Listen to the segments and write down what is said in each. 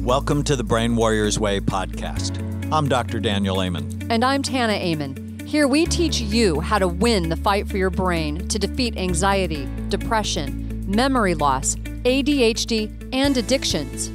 Welcome to the Brain Warriors Way podcast. I'm Dr. Daniel Amen. And I'm Tana Amen. Here we teach you how to win the fight for your brain to defeat anxiety, depression, memory loss, ADHD, and addictions.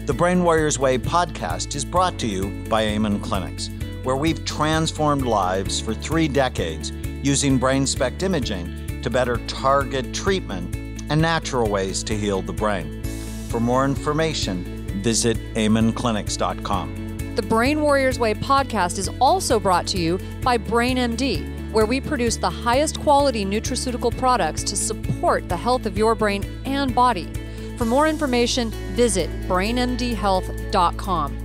The Brain Warriors Way podcast is brought to you by Amen Clinics, where we've transformed lives for 3 decades using brain SPECT imaging to better target treatment and natural ways to heal the brain. For more information, visit amenclinics.com. The Brain Warriors Way podcast is also brought to you by BrainMD, where we produce the highest quality nutraceutical products to support the health of your brain and body. For more information, visit brainmdhealth.com.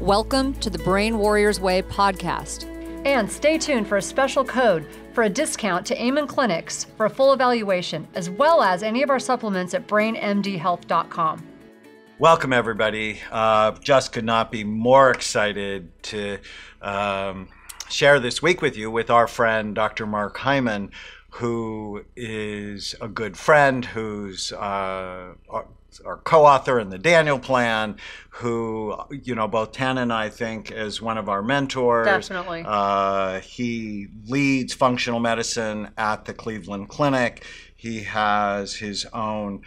Welcome to the Brain Warriors Way podcast. And stay tuned for a special code for a discount to Amen Clinics for a full evaluation, as well as any of our supplements at brainmdhealth.com. Welcome, everybody. Just could not be more excited to share this week with you with our friend, Dr. Mark Hyman, who is a good friend, who's our co-author in the Daniel Plan, who, you know, both Tana and I think is one of our mentors. Definitely. He leads functional medicine at the Cleveland Clinic. He has his own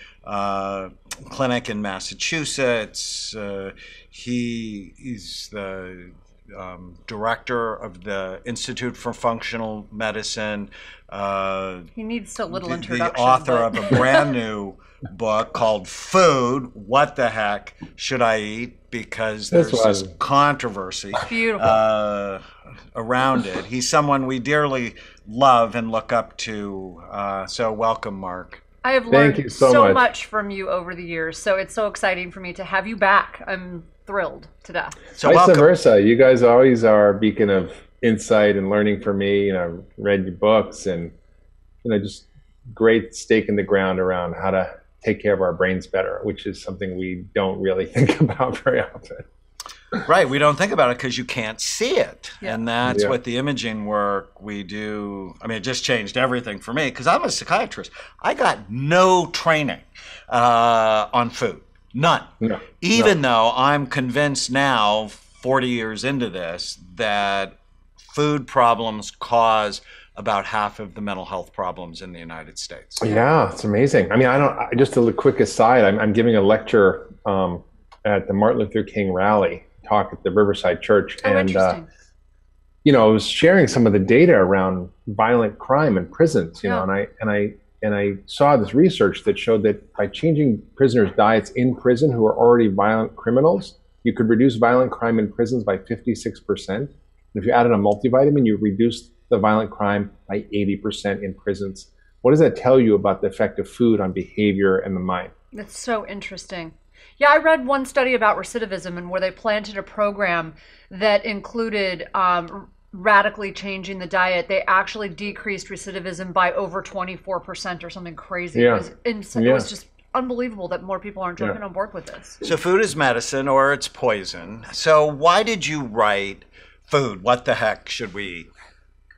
clinic in Massachusetts. He is the director of the Institute for Functional Medicine. He needs a little introduction. The author of a brand new book called Food, What the Heck Should I Eat? Because there's this controversy around it. He's someone we dearly love and look up to. So welcome, Mark. I have learned so much from you over the years, so it's so exciting for me to have you back. I'm thrilled to death. So vice versa. You guys always are a beacon of insight and learning for me. You know, read your books and, you know, just great stake in the ground around how to take care of our brains better, which is something we don't really think about very often. Right, we don't think about it because you can't see it. Yeah. And that's what the imaging work we do, I mean, it just changed everything for me because I'm a psychiatrist. I got no training on food, none. Even though I'm convinced now, 40 years into this, that food problems cause about half of the mental health problems in the United States. Yeah, it's amazing. I mean, just a quick aside, I'm giving a lecture at the Martin Luther King rally talk at the Riverside Church. And, you know, I was sharing some of the data around violent crime in prisons, you know, and I saw this research that showed that by changing prisoners' diets in prison who are already violent criminals, you could reduce violent crime in prisons by 56%. And if you added a multivitamin, you reduced the violent crime by 80% in prisons. What does that tell you about the effect of food on behavior and the mind? That's so interesting. Yeah, I read one study about recidivism and where they planted a program that included radically changing the diet. They actually decreased recidivism by over 24% or something crazy. Yeah. It was just unbelievable that more people aren't jumping on board with this. So food is medicine or it's poison. So why did you write Food, What the Heck Should We Eat?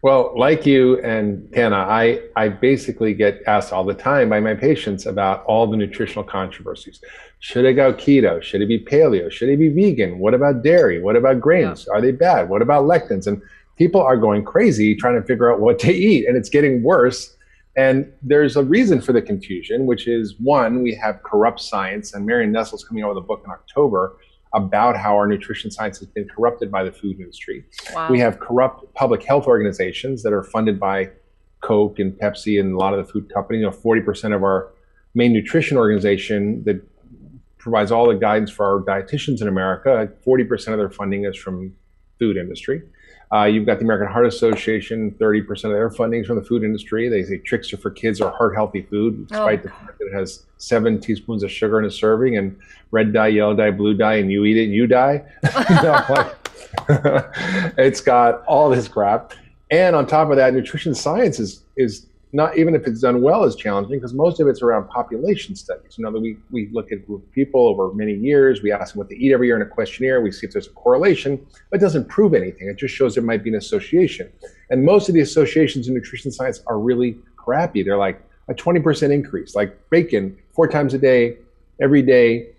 Well, like you and Tana, I basically get asked all the time by my patients about all the nutritional controversies. Should I go keto? Should it be paleo? Should it be vegan? What about dairy? What about grains? Are they bad? What about lectins? And people are going crazy trying to figure out what to eat, and it's getting worse. And there's a reason for the confusion, which is, one, we have corrupt science, and Marion Nestle's coming out with a book in October about how our nutrition science has been corrupted by the food industry. Wow. We have corrupt public health organizations that are funded by Coke and Pepsi and a lot of the food companies. You know, 40% of our main nutrition organization that provides all the guidance for our dietitians in America, 40% of their funding is from food industry. You've got the American Heart Association, 30% of their funding is from the food industry. They say tricks are for kids or heart-healthy food, despite the fact that it has 7 teaspoons of sugar in a serving and red dye, yellow dye, blue dye, and you eat it, you die. It's got all this crap. And on top of that, nutrition science is not, even if it's done well, is challenging because most of it's around population studies. You know, we look at a group of people over many years, we ask them what they eat every year in a questionnaire, we see if there's a correlation, but it doesn't prove anything. It just shows there might be an association. And most of the associations in nutrition science are really crappy. They're like a 20% increase, like bacon 4 times a day, every day,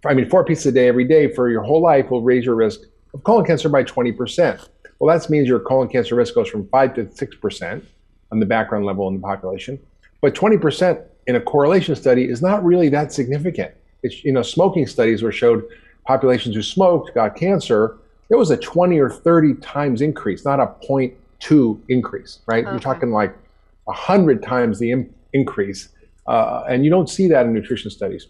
I mean, 4 pieces a day every day for your whole life will raise your risk of colon cancer by 20%. Well, that means your colon cancer risk goes from 5 to 6% on the background level in the population. But 20% in a correlation study is not really that significant. It's, smoking studies were showed populations who smoked got cancer. There was a 20 or 30 times increase, not a 0.2 increase, right? Okay. You're talking like 100 times the increase. And you don't see that in nutrition studies.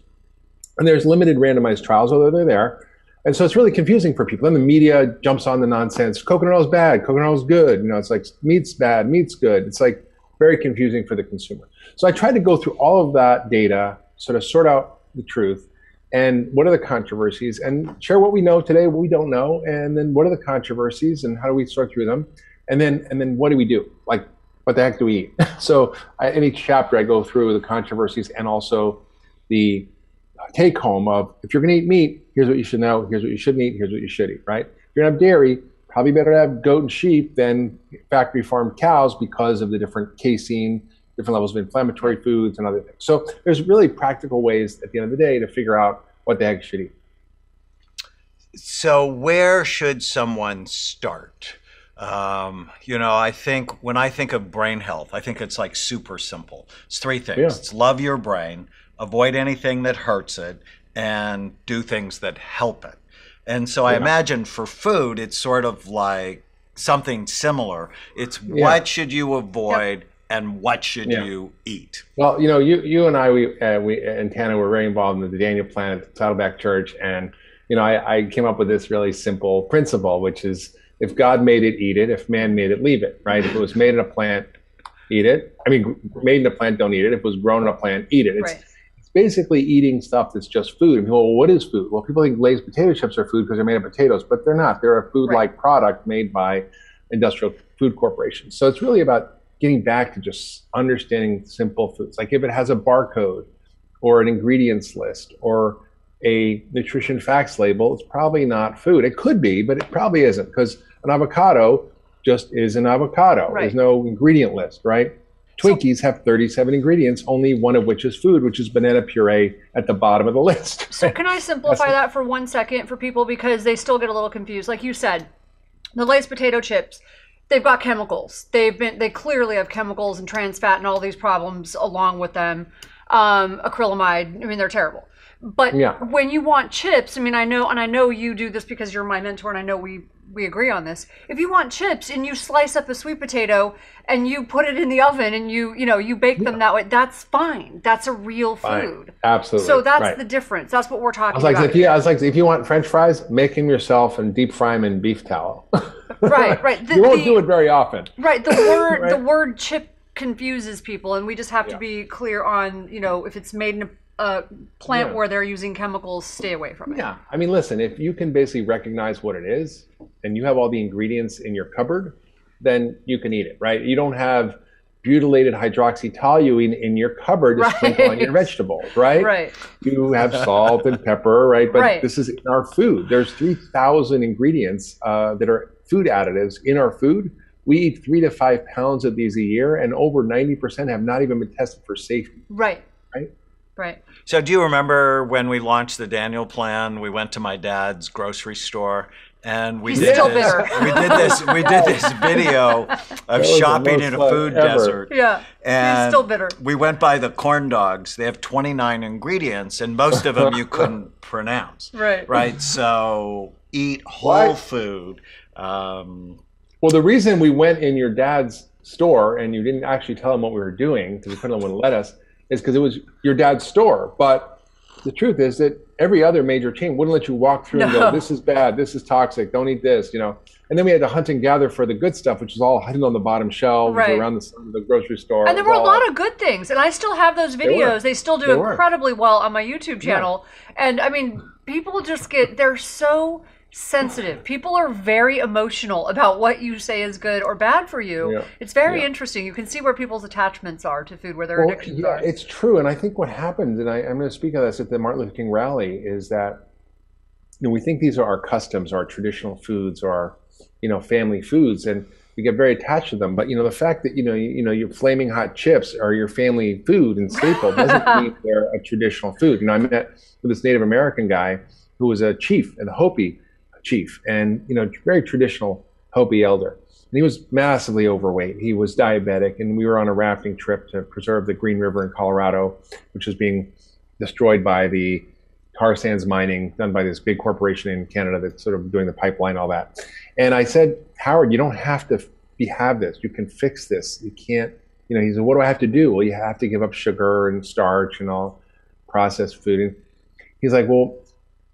And there's limited randomized trials, although they're there. And so it's really confusing for people. And the media jumps on the nonsense. Coconut oil is bad. Coconut oil is good. It's like meat's bad. Meat's good. It's like very confusing for the consumer. So I tried to go through all of that data, sort of sort out the truth and what are the controversies and share what we know today, what we don't know. And then what are the controversies and how do we sort through them? And then what do we do? Like, what the heck do we eat? So in each chapter, I go through the controversies and also the take home of, if you're going to eat meat, here's what you should know, here's what you shouldn't eat, here's what you should eat, right? If you're going to have dairy, probably better to have goat and sheep than factory farmed cows because of the different casein, different levels of inflammatory foods and other things. So there's really practical ways at the end of the day to figure out what the heck you should eat. So where should someone start? I think when I think of brain health, I think it's like super simple. It's three things. Yeah. It's love your brain, avoid anything that hurts it, and do things that help it. And so I imagine for food, it's sort of like something similar. It's what should you avoid and what should you eat? Well, you and I, we and Tana were very involved in the Daniel Plan at Saddleback Church. And, I came up with this really simple principle, which is, if God made it, eat it. If man made it, leave it, right? If it was made in a plant, eat it. I mean, made in a plant, don't eat it. If it was grown in a plant, eat it. It's basically eating stuff that's just food. And people, well, what is food? Well, people think Lay's potato chips are food because they're made of potatoes, but they're not. They're a food-like product made by industrial food corporations. So it's really about getting back to just understanding simple foods. Like if it has a barcode or an ingredients list or a nutrition facts label, it's probably not food. It could be, but it probably isn't, because an avocado just is an avocado. Right. There's no ingredient list, right? Twinkies have 37 ingredients, only one of which is food, which is banana puree at the bottom of the list. So can I simplify that for 1 second for people, because they still get a little confused. Like you said, the Lay's potato chips, they've got chemicals. They clearly have chemicals and trans fat and all these problems along with them. Acrylamide, I mean, they're terrible. But when you want chips, I mean, I know you do this because you're my mentor, and I know we agree on this. If you want chips and you slice up a sweet potato and you put it in the oven and you bake them that way, that's fine. That's a real food. Absolutely. So that's the difference. That's what we're talking about. I was like, if you want French fries, make them yourself and deep fry them in beef tallow. Right. You won't do it very often. Right. The word chip confuses people, and we just have to be clear on, if it's made in a plant where they're using chemicals, stay away from it. Yeah. I mean, listen, if you can basically recognize what it is and you have all the ingredients in your cupboard, then you can eat it, right? You don't have butylated hydroxytoluene in your cupboard to sprinkle on your vegetables, right? Right. You have salt and pepper, right? But this is in our food. There's 3,000 ingredients that are food additives in our food. We eat 3 to 5 pounds of these a year, and over 90% have not even been tested for safety. Right. Right. So do you remember when we launched the Daniel Plan, we went to my dad's grocery store and we did this video of shopping in a food desert. Yeah. And he's still bitter. We went by the corn dogs. They have 29 ingredients and most of them you couldn't pronounce. Right. So eat whole food. Well, the reason we went in your dad's store and you didn't actually tell him what we were doing, because we couldn't let us, is because it was your dad's store. But the truth is that every other major chain wouldn't let you walk through and go, this is bad, this is toxic, don't eat this, And then we had to hunt and gather for the good stuff, which is all hidden on the bottom shelves around the grocery store. And there were a lot of good things. And I still have those videos. They still do incredibly well on my YouTube channel. And I mean, people just they're so sensitive. People are very emotional about what you say is good or bad for you. It's very interesting. You can see where people's attachments are to food, where their addictions are. It's true. And I think what happens, and I'm going to speak of this at the Martin Luther King rally, is that we think these are our customs, our traditional foods, our family foods, and we get very attached to them. But the fact that your flaming hot chips are your family food and staple doesn't mean they're a traditional food. I met with this Native American guy who was a chief, and a Hopi chief, and very traditional Hopi elder. And he was massively overweight. He was diabetic, and we were on a rafting trip to preserve the Green River in Colorado, which was being destroyed by the tar sands mining done by this big corporation in Canada that's sort of doing the pipeline, all that. And I said, Howard, you don't have to have this. You can fix this. You can't, he said, what do I have to do? Well, you have to give up sugar and starch and all processed food. And he's like, well,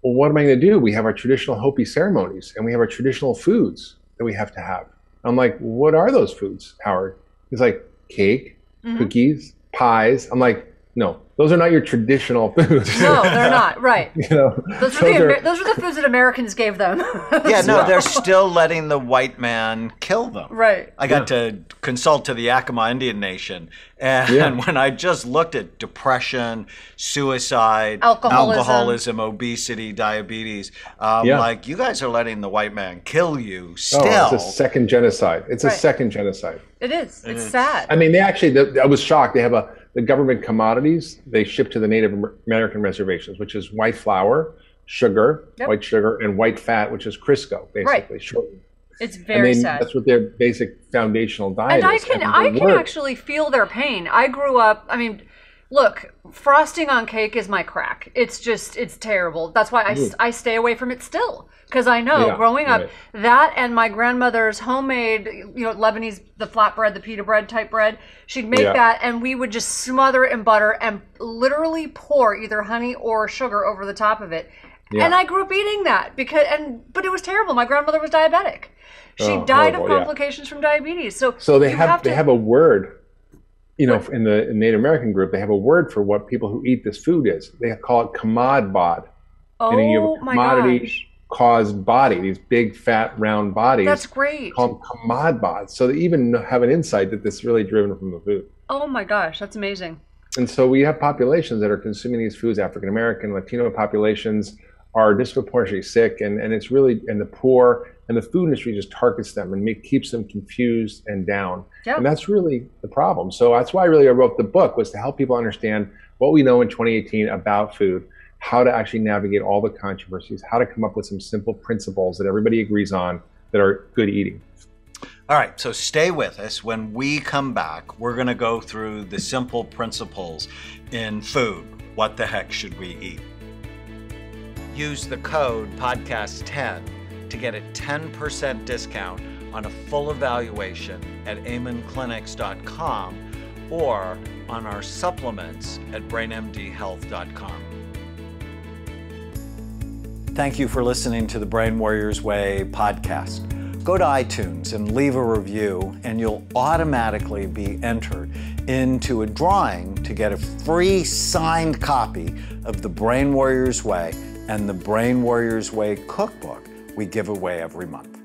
what am I going to do? We have our traditional Hopi ceremonies, and we have our traditional foods that we have to have. I'm like, what are those foods, Howard? He's like, cake, cookies, pies. I'm like, no, those are not your traditional foods. No, they're not. Right. Those are the foods that Americans gave them. Yeah, no, they're still letting the white man kill them. Right. I got to consult to the Yakima Indian Nation, and when I just looked at depression, suicide, alcoholism, obesity, diabetes, like, you guys are letting the white man kill you still. Oh, it's a second genocide. It's a second genocide. It is. It's sad. I mean, I was shocked. They have the government commodities they ship to the Native American reservations, which is white flour, sugar, white sugar, and white fat, which is Crisco, basically. Shortened. It's very sad. That's what their basic foundational diet is. And I can actually feel their pain. I grew up, look, frosting on cake is my crack. It's terrible. That's why I stay away from it still. Because I know growing up, that and my grandmother's homemade, Lebanese, the flatbread, the pita bread type bread, she'd make that, and we would just smother it in butter and literally pour either honey or sugar over the top of it. Yeah. And I grew up eating that but it was terrible. My grandmother was diabetic. She died of complications from diabetes. So they have a word. In the Native American group, they have a word for what people who eat this food is. They call it commod bod. Oh, and you have a commodity caused body, these big, fat, round bodies. That's great. Called commod bod. So they even have an insight that this is really driven from the food. Oh my gosh, that's amazing. And so we have populations that are consuming these foods. African American, Latino populations are disproportionately sick, and it's really, and the poor, and the food industry just targets them and keeps them confused and down. Yep. And that's really the problem. So that's why I wrote the book, was to help people understand what we know in 2018 about food, how to actually navigate all the controversies, how to come up with some simple principles that everybody agrees on that are good eating. All right, so stay with us. When we come back, we're going to go through the simple principles in food. What the heck should we eat? Use the code podcast10 to get a 10% discount on a full evaluation at amenclinics.com or on our supplements at brainmdhealth.com. Thank you for listening to the Brain Warriors Way podcast. Go to iTunes and leave a review, and you'll automatically be entered into a drawing to get a free signed copy of the Brain Warriors Way and the Brain Warriors Way cookbook we give away every month.